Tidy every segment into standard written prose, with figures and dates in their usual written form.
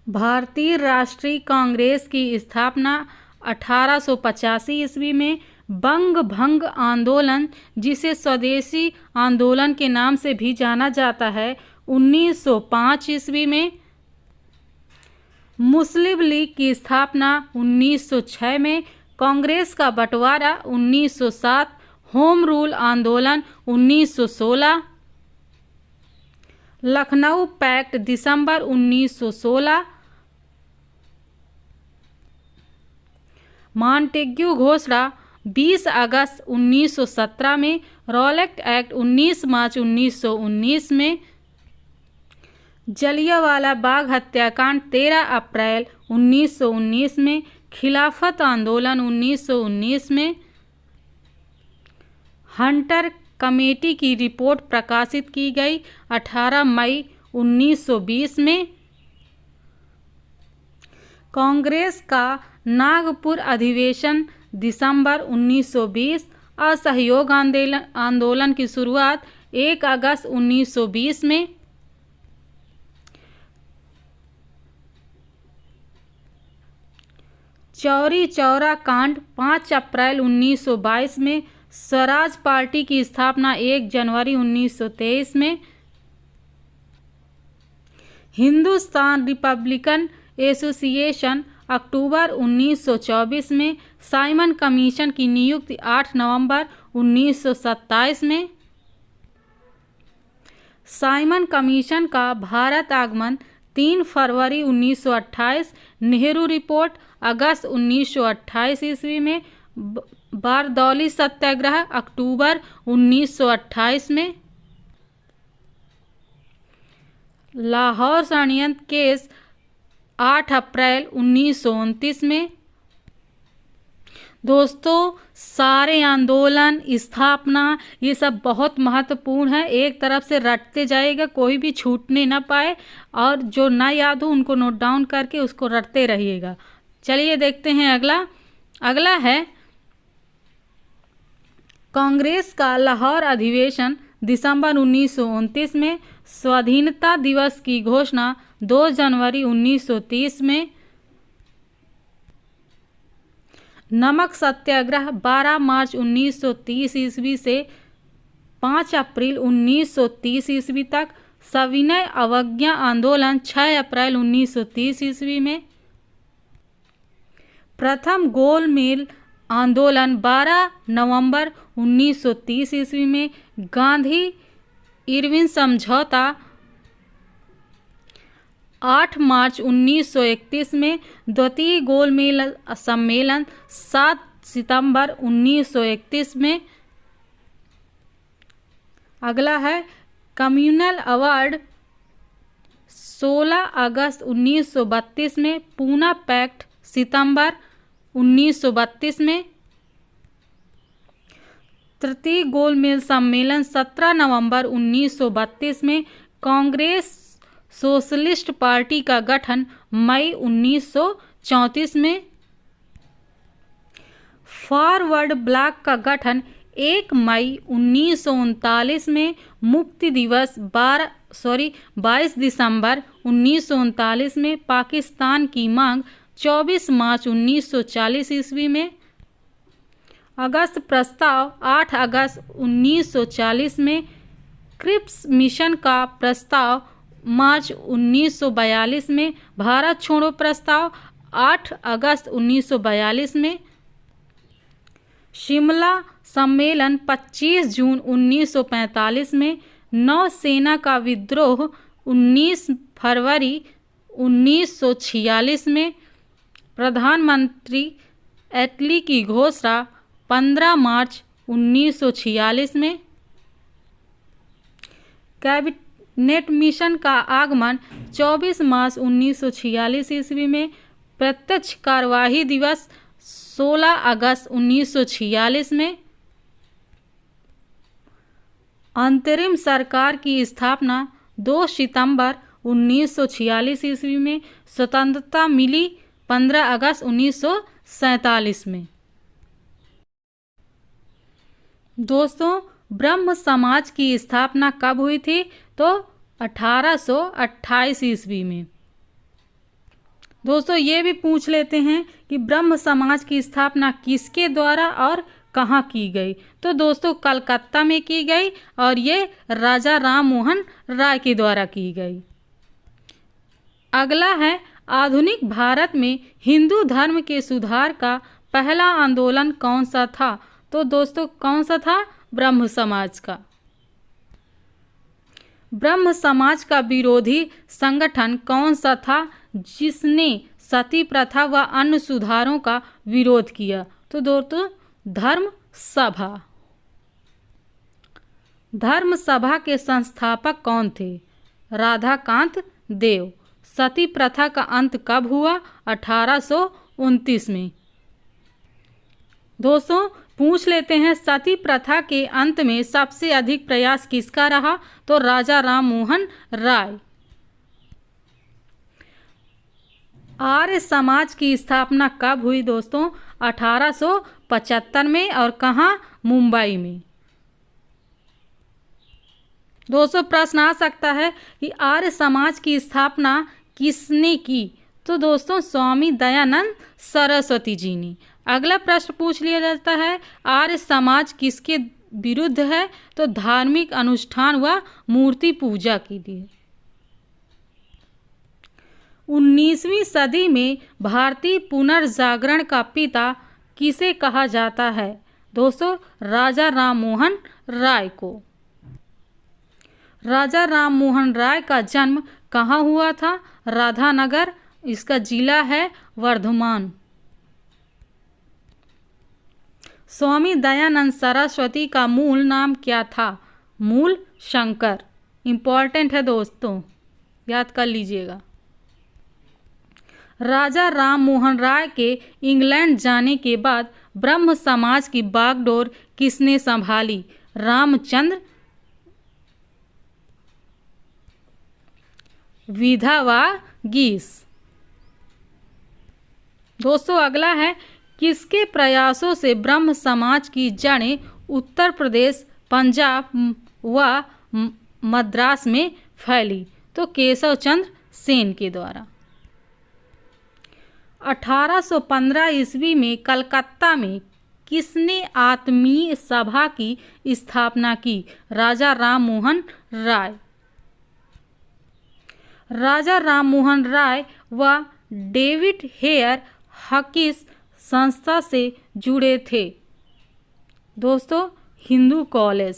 भारतीय राष्ट्रीय कांग्रेस की स्थापना 1885 ईस्वी में बंग भंग आंदोलन, जिसे स्वदेशी आंदोलन के नाम से भी जाना जाता है, 1905 ईस्वी में। मुस्लिम लीग की स्थापना 1906 में। कांग्रेस का बंटवारा 1907। होम रूल आंदोलन 1916। लखनऊ पैक्ट दिसंबर 1916। मॉन्टेग्यू घोषणा 20 अगस्त 1917 में। रॉलेट एक्ट 19 मार्च 1919 में। जलियांवाला बाग हत्याकांड 13 अप्रैल 1919 में। खिलाफत आंदोलन 1919 में। हंटर कमेटी की रिपोर्ट प्रकाशित की गई 18 मई 1920 में। कांग्रेस का नागपुर अधिवेशन दिसंबर 1920। असहयोग आंदोलन की शुरुआत 1 अगस्त 1920 में। चौरी चौरा कांड 5 अप्रैल 1922 में। स्वराज पार्टी की स्थापना 1 जनवरी 1923 में। हिंदुस्तान रिपब्लिकन एसोसिएशन अक्टूबर 1924 में। साइमन कमीशन की नियुक्ति 8 नवंबर 1927 में। साइमन कमीशन का भारत आगमन 3 फरवरी 1928। नेहरू रिपोर्ट अगस्त 1928 ईस्वी में। बारदौली सत्याग्रह अक्टूबर 1928 में। लाहौर षड्यंत्र केस 8 अप्रैल 1929 में। दोस्तों, सारे आंदोलन, स्थापना, ये सब बहुत महत्वपूर्ण है। एक तरफ से रटते जाइएगा, कोई भी छूटने ना पाए, और जो ना याद हो उनको नोट डाउन करके उसको रटते रहिएगा। चलिए देखते हैं अगला है कांग्रेस का लाहौर अधिवेशन दिसंबर 1929 में। स्वाधीनता दिवस की घोषणा 2 जनवरी 1930 में। नमक सत्याग्रह 12 मार्च 1930 ईस्वी से 5 अप्रैल 1930 ईस्वी तक। सविनय अवज्ञा आंदोलन 6 अप्रैल 1930 ईस्वी में। प्रथम गोलमेज आंदोलन 12 नवंबर 1930 ईस्वी में। गांधी इरविन समझौता 8 मार्च 1931 में। द्वितीय गोलमेज सम्मेलन 7 सितंबर 1931 में। अगला है कम्युनल अवार्ड 16 अगस्त 1932 में। पूना पैक्ट सितंबर 1932 में। तृतीय गोलमेज सम्मेलन 17 नवंबर 1932 में। कांग्रेस सोशलिस्ट पार्टी का गठन मई 1934 में। फॉरवर्ड ब्लॉक का गठन 1 मई 1939 में। मुक्ति दिवस 22 दिसंबर 1939 में। पाकिस्तान की मांग 24 मार्च 1940 ईस्वी में। अगस्त प्रस्ताव 8 अगस्त 1940 में। क्रिप्स मिशन का प्रस्ताव मार्च 1942 में। भारत छोड़ो प्रस्ताव 8 अगस्त 1942 में। शिमला सम्मेलन 25 जून 1945 में। नौसेना का विद्रोह 19 फरवरी 1946 में। प्रधानमंत्री एटली की घोषणा 15 मार्च 1946 में। कैबिनेट मिशन का आगमन 24 मार्च 1946 ईस्वी में। प्रत्यक्ष कार्यवाही दिवस 16 अगस्त 1946 में। अंतरिम सरकार की स्थापना 2 सितंबर 1946 ईस्वी में। स्वतंत्रता मिली 15 अगस्त 1947 में। दोस्तों, ब्रह्म समाज की स्थापना कब हुई थी? तो 1828 ईस्वी में। दोस्तों ये भी पूछ लेते हैं कि ब्रह्म समाज की स्थापना किसके द्वारा और कहाँ की गई। तो दोस्तों कलकत्ता में की गई और ये राजा राम मोहन राय के द्वारा की गई। अगला है आधुनिक भारत में हिंदू धर्म के सुधार का पहला आंदोलन कौन सा था। तो दोस्तों कौन सा था? ब्रह्म समाज का। ब्रह्म समाज का विरोधी संगठन कौन सा था जिसने सती प्रथा व अन्य सुधारों का विरोध किया। तो दोस्तों धर्म सभा। धर्म सभा के संस्थापक कौन थे? राधाकांत देव। सती प्रथा का अंत कब हुआ? 1829 में। दोस्तों पूछ लेते हैं सती प्रथा के अंत में सबसे अधिक प्रयास किसका रहा। तो राजा राम मोहन राय। आर्य समाज की स्थापना कब हुई दोस्तों? 1875 में। और कहाँ? मुंबई में। दोस्तों प्रश्न आ सकता है कि आर्य समाज की स्थापना किसने की। तो दोस्तों स्वामी दयानंद सरस्वती जी ने। अगला प्रश्न पूछ लिया जाता है आर्य समाज किसके विरुद्ध है। तो धार्मिक अनुष्ठान व मूर्ति पूजा के लिए। 19वीं सदी में भारतीय पुनर्जागरण का पिता किसे कहा जाता है। दोस्तों राजा राम मोहन राय को। राजा राम मोहन राय का जन्म कहाँ हुआ था? राधानगर। इसका जिला है वर्धमान। स्वामी दयानंद सरस्वती का मूल नाम क्या था? मूल शंकर। इम्पॉर्टेंट है दोस्तों, याद कर लीजिएगा। राजा राम मोहन राय के इंग्लैंड जाने के बाद ब्रह्म समाज की बागडोर किसने संभाली? रामचंद्र विधवागीस। दोस्तों अगला है किसके प्रयासों से ब्रह्म समाज की जड़ें उत्तर प्रदेश, पंजाब व मद्रास में फैली। तो केशव चंद्र सेन के द्वारा। 1815 ईस्वी में कलकत्ता में किसने आत्मीय सभा की स्थापना की? राजा राम मोहन राय। राजा राम मोहन राय व डेविड हेयर हकिस संस्था से जुड़े थे। दोस्तों हिंदू कॉलेज।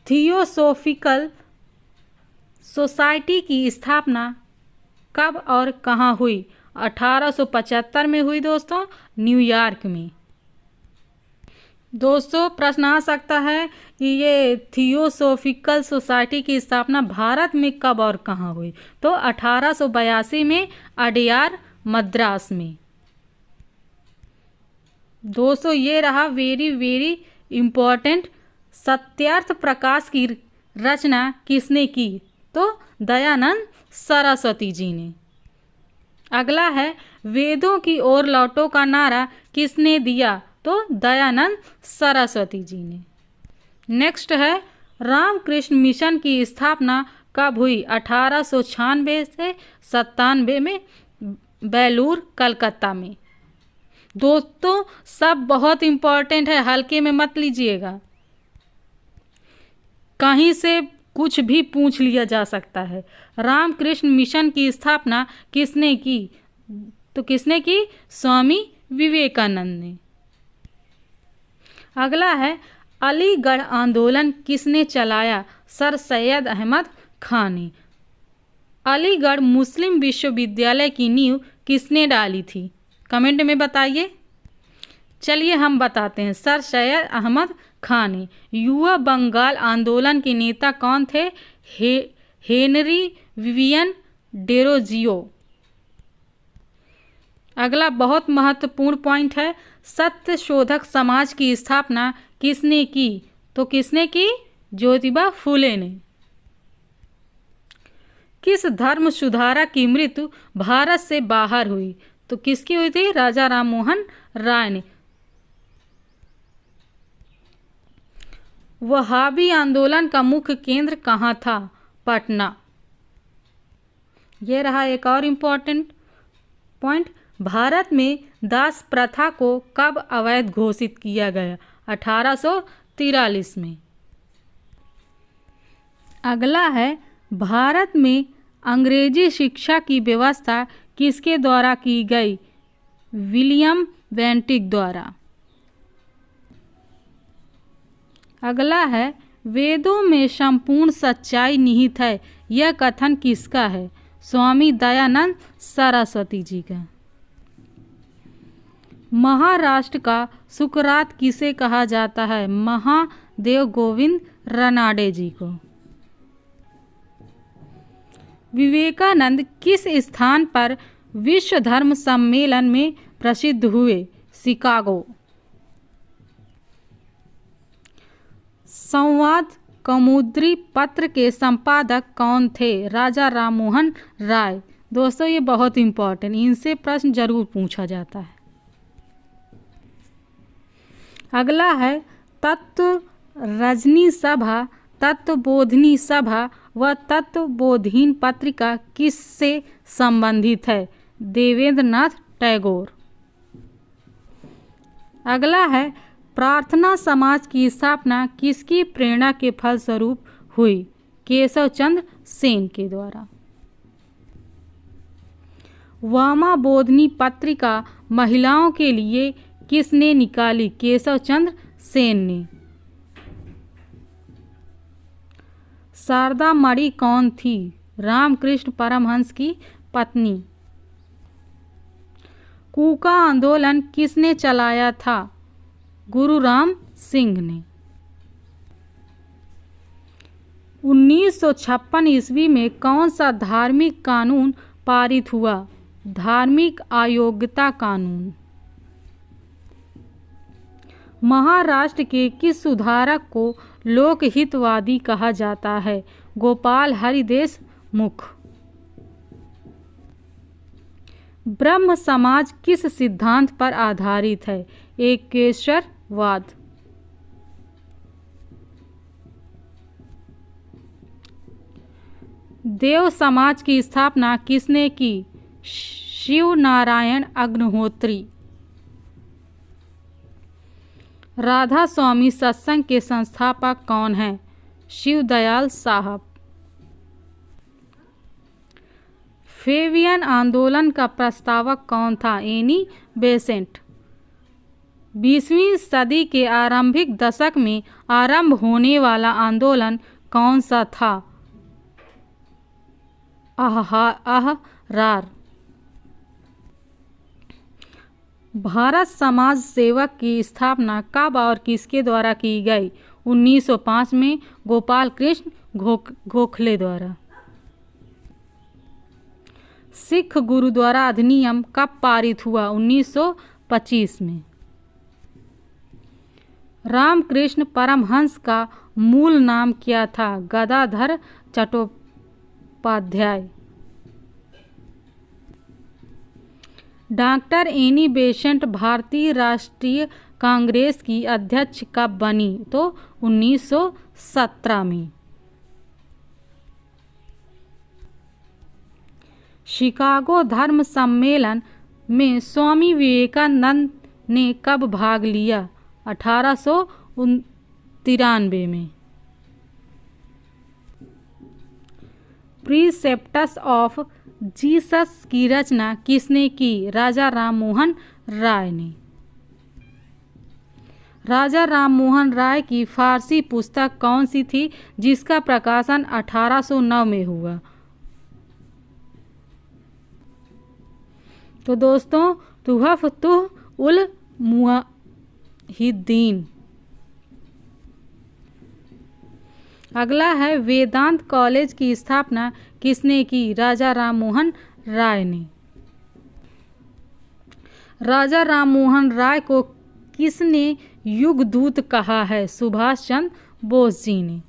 थियोसोफिकल सोसाइटी की स्थापना कब और कहाँ हुई? 1875 में हुई दोस्तों, न्यूयॉर्क में। दोस्तों प्रश्न आ सकता है कि ये थियोसोफिकल सोसाइटी की स्थापना भारत में कब और कहाँ हुई। तो 1882 में अडयार मद्रास में। दोस्तों ये रहा वेरी इम्पोर्टेंट। सत्यार्थ प्रकाश की रचना किसने की? तो दयानंद सरस्वती जी ने। अगला है वेदों की ओर लौटो का नारा किसने दिया? तो दयानंद सरस्वती जी ने। नेक्स्ट है रामकृष्ण मिशन की स्थापना कब हुई? 1896 से 97 में बेलूर कलकत्ता में। दोस्तों सब बहुत इम्पोर्टेंट है, हल्के में मत लीजिएगा, कहीं से कुछ भी पूछ लिया जा सकता है। रामकृष्ण मिशन की स्थापना किसने की? तो किसने की? स्वामी विवेकानंद ने। अगला है अलीगढ़ आंदोलन किसने चलाया? सर सैयद अहमद खान ने। अलीगढ़ मुस्लिम विश्वविद्यालय की नींव किसने डाली थी? कमेंट में बताइए। चलिए हम बताते हैं, सर सैयद अहमद खान ने। युवा बंगाल आंदोलन के नेता कौन थे? Henry Vivian Derozio. अगला बहुत महत्वपूर्ण पॉइंट है, सत्य शोधक समाज की स्थापना किसने की? तो किसने की? ज्योतिबा फूले ने। किस धर्म सुधारक की मृत्यु भारत से बाहर हुई? तो किसकी हुई थी? राजा राम मोहन राय ने। वहाबी आंदोलन का मुख्य केंद्र कहाँ था? पटना। ये रहा एक और इम्पोर्टेंट पॉइंट। भारत में दास प्रथा को कब अवैध घोषित किया गया? 1843 में। अगला है, भारत में अंग्रेजी शिक्षा की व्यवस्था किसके द्वारा की गई? विलियम बेंटिक द्वारा। अगला है, वेदों में संपूर्ण सच्चाई निहित है, यह कथन किसका है? स्वामी दयानंद सरस्वती जी का। महाराष्ट्र का सुकरात किसे कहा जाता है? महादेव गोविंद रानडे जी को। विवेकानंद किस स्थान पर विश्व धर्म सम्मेलन में प्रसिद्ध हुए? शिकागो। संवाद कौमुदी पत्र के संपादक कौन थे? राजा राममोहन राय। दोस्तों ये बहुत इंपॉर्टेंट, इनसे प्रश्न जरूर पूछा जाता है। अगला है, तत्व रजनी सभा, तत्वबोधिनी सभा व तत्वबोधिनी पत्रिका किससे संबंधित है? देवेंद्रनाथ टैगोर। अगला है, प्रार्थना समाज की स्थापना किसकी प्रेरणा के फलस्वरूप हुई? केशव चंद्र सेन के द्वारा। वामा बोधिनी पत्रिका महिलाओं के लिए किसने निकाली? केशव चंद्र सेन ने। शारदा मणि कौन थी? रामकृष्ण परमहंस की पत्नी। कूका आंदोलन किसने चलाया था? गुरु राम सिंह ने। 1956 ईस्वी में कौन सा धार्मिक कानून पारित हुआ? धार्मिक अयोग्यता कानून। महाराष्ट्र के किस सुधारक को लोकहितवादी कहा जाता है? गोपाल हरि देशमुख। ब्रह्म समाज किस सिद्धांत पर आधारित है? एकेश्वरवाद। देव समाज की स्थापना किसने की? शिव नारायण अग्निहोत्री। राधा स्वामी सत्संग के संस्थापक कौन हैं? शिवदयाल साहब। फेबियन आंदोलन का प्रस्तावक कौन था? Annie Besant. 20वीं सदी के आरंभिक दशक में आरंभ होने वाला आंदोलन कौन सा था? अहरार। भारत समाज सेवक की स्थापना कब और किसके द्वारा की गई? 1905 में गोपाल कृष्ण गोखले द्वारा। सिख गुरुद्वारा अधिनियम कब पारित हुआ? 1925 में। रामकृष्ण परमहंस का मूल नाम क्या था? Gadadhar Chattopadhyay. Doctor Annie Besant भारतीय राष्ट्रीय कांग्रेस की अध्यक्ष कब बनी? तो 1917 में। शिकागो धर्म सम्मेलन में स्वामी विवेकानंद ने कब भाग लिया? 1893 में। प्रीसेप्टस ऑफ जीसस की रचना किसने की? राजा राममोहन राय ने। राजा राममोहन राय की फारसी पुस्तक कौन सी थी जिसका प्रकाशन 1809 में हुआ? तो दोस्तों तुहफ़तुल मुवहिदीन। अगला है, वेदांत कॉलेज की स्थापना किसने की? राजा राममोहन राय ने। राजा राममोहन राय को किसने युगदूत कहा है? सुभाष चंद्र बोस जी ने।